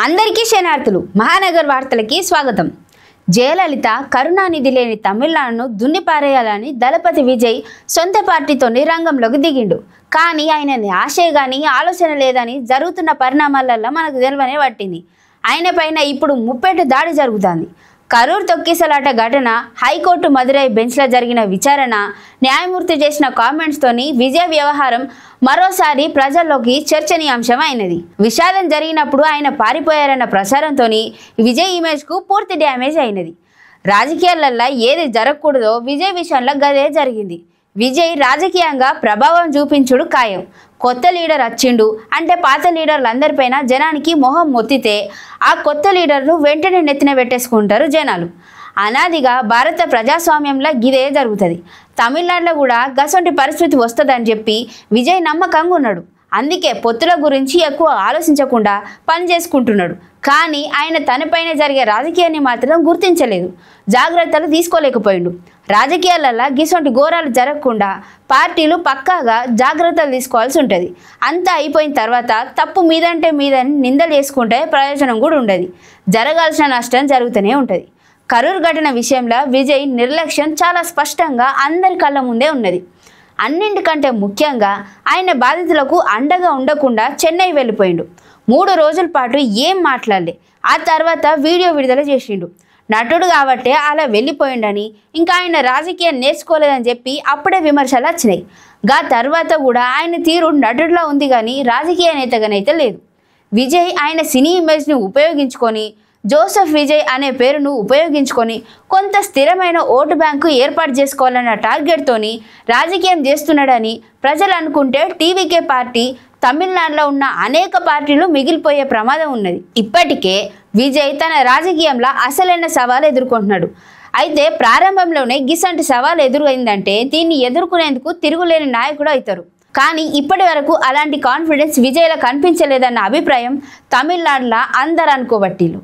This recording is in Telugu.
అందరికీ శనార్థులు మహానగర్ వార్తలకి స్వాగతం. జయలలిత కరుణానిధి లేని తమిళనాడును దున్నిపారేయాలని దళపతి విజయ్ సొంత పార్టీతో రంగంలోకి దిగిండు. కానీ ఆయన ఆశే గాని ఆలోచన లేదని జరుగుతున్న పరిణామాలలో మనకు తెలవనే పట్టింది. ఆయన పైన ఇప్పుడు ముప్పేట దాడి జరుగుతుంది. కరూర్ తొక్కిసలాట ఘటన, హైకోర్టు మదురై బెంచ్లో జరిగిన విచారణ, న్యాయమూర్తి చేసిన కామెంట్స్తోని విజయ్ వ్యవహారం మరోసారి ప్రజల్లోకి చర్చనీయాంశం అయినది. విషాదం జరిగినప్పుడు ఆయన పారిపోయారన్న ప్రచారంతో విజయ్ ఇమేజ్కు పూర్తి డ్యామేజ్ అయినది. రాజకీయాలలో ఏది జరగకూడదో విజయ్ విషయంలో గదే జరిగింది. విజయ్ రాజకీయంగా ప్రభావం చూపించుడు ఖాయం. కొత్త లీడర్ వచ్చిండు అంటే పాత లీడర్లందరిపైన జనానికి మొహం మొత్తితే ఆ కొత్త లీడర్లు వెంటనే నెత్తిన పెట్టేసుకుంటారు జనాలు. అనాదిగా భారత ప్రజాస్వామ్యంలో గిదే జరుగుతుంది. తమిళనాడులో కూడా గసంటి పరిస్థితి వస్తుందని చెప్పి విజయ్ నమ్మకంగా ఉన్నాడు. అందుకే పొత్తుల గురించి ఎక్కువ ఆలోచించకుండా పని చేసుకుంటున్నాడు. కానీ ఆయన తనపైన జరిగే రాజకీయాన్ని మాత్రం గుర్తించలేదు, జాగ్రత్తలు తీసుకోలేకపోయిండు. రాజకీయాలలో గిసొంటి ఘోరాలు జరగకుండా పార్టీలు పక్కాగా జాగ్రత్తలు తీసుకోవాల్సి ఉంటుంది. అంతా అయిపోయిన తర్వాత తప్పు మీదంటే మీదని నిందలు చేసుకుంటే ప్రయోజనం కూడా ఉండదు. జరగాల్సిన నష్టం జరుగుతూనే ఉంటుంది. కరూర్ ఘటన విషయంలో విజయ్ నిర్లక్ష్యం చాలా స్పష్టంగా అందరి కళ్ళ ముందే ఉన్నది. అన్నింటికంటే ముఖ్యంగా ఆయన బాధితులకు అండగా ఉండకుండా చెన్నై వెళ్ళిపోయిండు. 3 రోజుల పాటు ఏం మాట్లాడలే. ఆ తర్వాత వీడియో విడుదల చేసిండు. నటుడు కాబట్టే అలా వెళ్ళిపోయిండని, ఇంకా ఆయన రాజకీయం నేర్చుకోలేదని చెప్పి అప్పుడే విమర్శలు వచ్చినాయి. తర్వాత కూడా ఆయన తీరు నటుడిలా ఉంది కానీ రాజకీయ నేతగానైతే లేదు. విజయ్ ఆయన సినీ ఇమేజ్ని ఉపయోగించుకొని, జోసెఫ్ విజయ్ అనే పేరును ఉపయోగించుకొని కొంత స్థిరమైన ఓటు బ్యాంకు ఏర్పాటు చేసుకోవాలన్న టార్గెట్తోని రాజకీయం చేస్తున్నాడని ప్రజలు అనుకుంటే టీవీకే పార్టీ తమిళనాడులో ఉన్న అనేక పార్టీలు మిగిలిపోయే ప్రమాదం ఉన్నది. ఇప్పటికే విజయ్ తన రాజకీయంలో అసలైన సవాలు ఎదుర్కొంటున్నాడు. అయితే ప్రారంభంలోనే గిసంటి సవాలు ఎదురైందంటే దీన్ని ఎదుర్కొనేందుకు తిరుగులేని నాయకుడు అవుతారు. కానీ ఇప్పటి వరకు అలాంటి కాన్ఫిడెన్స్ విజయ్లో కనిపించలేదన్న అభిప్రాయం తమిళనాడులో అందరు అనుకోబట్టిలు.